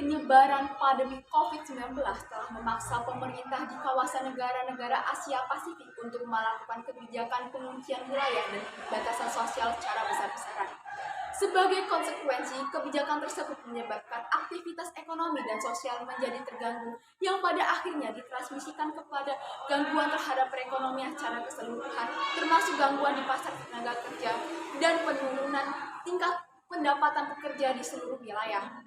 Penyebaran pandemi COVID-19 telah memaksa pemerintah di kawasan negara-negara Asia Pasifik untuk melakukan kebijakan penguncian wilayah dan pembatasan sosial secara besar-besaran. Sebagai konsekuensi, kebijakan tersebut menyebabkan aktivitas ekonomi dan sosial menjadi terganggu, yang pada akhirnya ditransmisikan kepada gangguan terhadap perekonomian secara keseluruhan, termasuk gangguan di pasar tenaga kerja dan penurunan tingkat pendapatan pekerja di seluruh wilayah.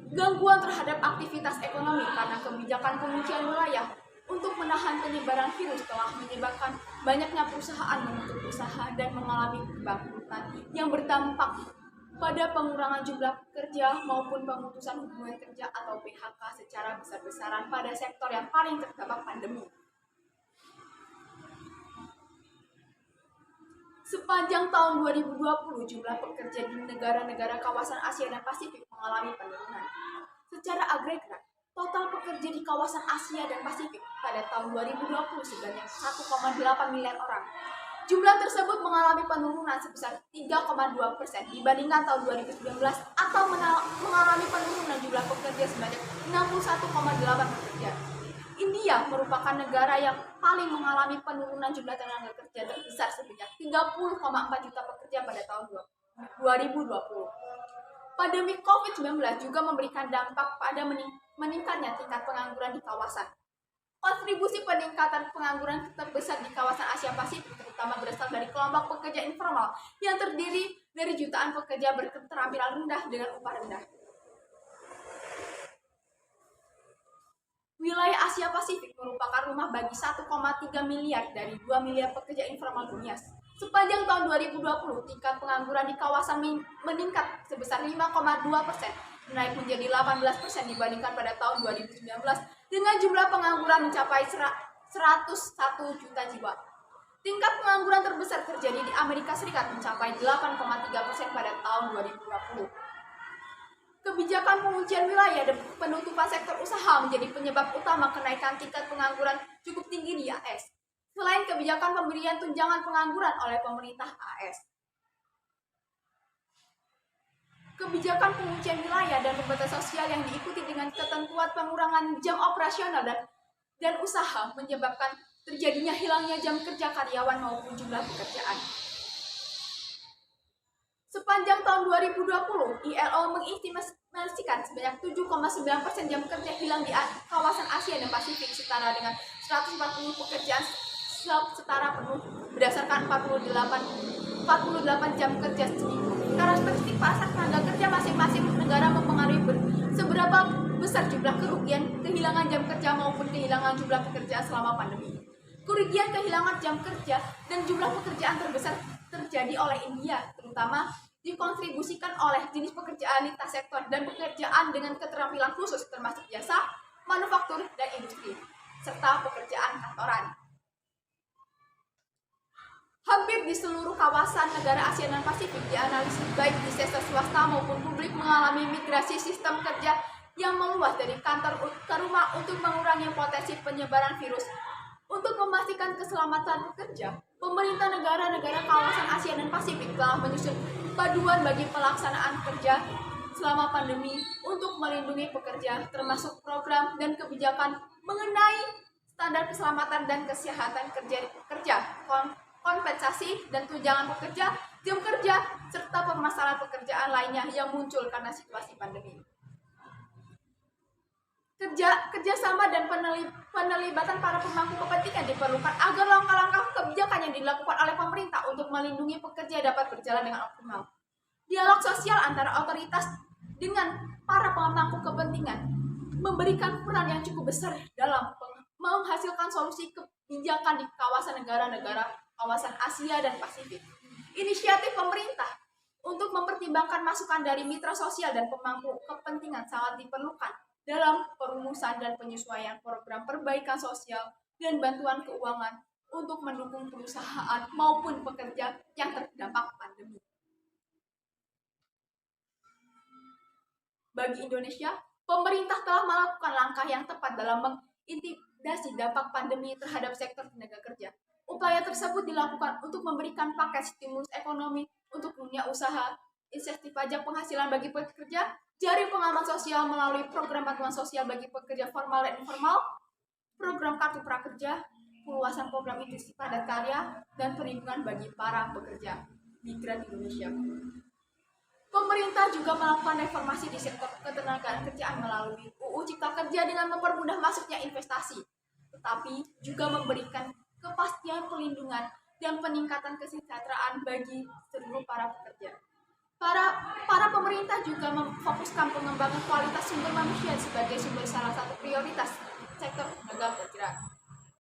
Gangguan terhadap aktivitas ekonomi karena kebijakan penguncian wilayah untuk menahan penyebaran virus telah menyebabkan banyaknya perusahaan menutup usaha dan mengalami kebangkrutan yang berdampak pada pengurangan jumlah pekerja maupun pemutusan hubungan kerja atau PHK secara besar-besaran pada sektor yang paling terdampak pandemi. Sepanjang tahun 2020, jumlah pekerja di negara-negara kawasan Asia dan Pasifik mengalami penurunan. Secara agregat, total pekerja di kawasan Asia dan Pasifik pada tahun 2020 sebanyak 1,8 miliar orang. Jumlah tersebut mengalami penurunan sebesar 3,2% dibandingkan tahun 2019 atau mengalami penurunan jumlah pekerja sebanyak 61,8 pekerja. India merupakan negara yang paling mengalami penurunan jumlah tenaga kerja terbesar sebanyak 30,4 juta pekerja pada tahun 2020. Pandemi COVID-19 juga memberikan dampak pada meningkatnya tingkat pengangguran di kawasan. Kontribusi peningkatan pengangguran terbesar di kawasan Asia Pasifik terutama berasal dari kelompok pekerja informal yang terdiri dari jutaan pekerja berketerampilan rendah dengan upah rendah. Wilayah Asia Pasifik merupakan rumah bagi 1,3 miliar dari 2 miliar pekerja informal dunia. Sepanjang tahun 2020, tingkat pengangguran di kawasan meningkat sebesar 5,2%, naik menjadi 18% dibandingkan pada tahun 2019, dengan jumlah pengangguran mencapai 101 juta jiwa. Tingkat pengangguran terbesar terjadi di Amerika Serikat mencapai 8,3% pada tahun 2020. Kebijakan penguncian wilayah dan penutupan sektor usaha menjadi penyebab utama kenaikan tingkat pengangguran cukup tinggi di AS. Selain kebijakan pemberian tunjangan pengangguran oleh pemerintah AS. Kebijakan penguncian wilayah dan pembatasan sosial yang diikuti dengan ketentuan pengurangan jam operasional dan usaha menyebabkan terjadinya hilangnya jam kerja karyawan maupun jumlah pekerjaan. Sepanjang tahun 2020, ILO mengestimasikan sebanyak 7,9% jam kerja hilang di kawasan Asia dan Pasifik, setara dengan 140 pekerjaan setara penuh berdasarkan 48 jam kerja seminggu. Karakteristik pasar tenaga kerja masing-masing negara mempengaruhi seberapa besar jumlah kerugian kehilangan jam kerja maupun kehilangan jumlah pekerjaan selama pandemi. Kerugian kehilangan jam kerja dan jumlah pekerjaan terbesar terjadi oleh India, terutama dikontribusikan oleh jenis pekerjaan lintas sektor dan pekerjaan dengan keterampilan khusus termasuk jasa, manufaktur, dan industri, serta pekerjaan kantoran. Hampir di seluruh kawasan negara Asia dan Pasifik dianalisis baik di sektor swasta maupun publik mengalami migrasi sistem kerja yang meluas dari kantor ke rumah untuk mengurangi potensi penyebaran virus. Untuk memastikan keselamatan pekerja, pemerintah negara-negara kawasan Asia dan Pasifik telah menyusun panduan bagi pelaksanaan kerja selama pandemi untuk melindungi pekerja, termasuk program dan kebijakan mengenai standar keselamatan dan kesehatan kerja, kompensasi dan tunjangan pekerja, jam kerja, serta permasalahan pekerjaan lainnya yang muncul karena situasi pandemi. Kerjasama dan penelibatan para pemangku kepentingan diperlukan agar langkah-langkah kebijakan yang dilakukan oleh pemerintah untuk melindungi pekerja dapat berjalan dengan optimal. Dialog sosial antara otoritas dengan para pemangku kepentingan memberikan peran yang cukup besar dalam menghasilkan solusi kebijakan di kawasan negara-negara kawasan Asia dan Pasifik. Inisiatif pemerintah untuk mempertimbangkan masukan dari mitra sosial dan pemangku kepentingan sangat diperlukan dalam perumusan dan penyesuaian program perbaikan sosial dan bantuan keuangan untuk mendukung perusahaan maupun pekerja yang terdampak pandemi. Bagi Indonesia, pemerintah telah melakukan langkah yang tepat dalam mengintimidasi dampak pandemi terhadap sektor tenaga kerja. Upaya tersebut dilakukan untuk memberikan paket stimulus ekonomi untuk dunia usaha, insentif pajak penghasilan bagi pekerja, jaring pengaman sosial melalui program bantuan sosial bagi pekerja formal dan informal, program kartu prakerja, perluasan program industri padat karya, dan perlindungan bagi para pekerja migran Indonesia. Pemerintah juga melakukan reformasi di sektor ketenagaan kerjaan melalui UU Cipta Kerja dengan mempermudah masuknya investasi, tetapi juga memberikan kepastian perlindungan dan peningkatan kesejahteraan bagi seluruh para pekerja. Para pemerintah juga memfokuskan pengembangan kualitas sumber manusia sebagai salah satu prioritas sektor tenaga kerja.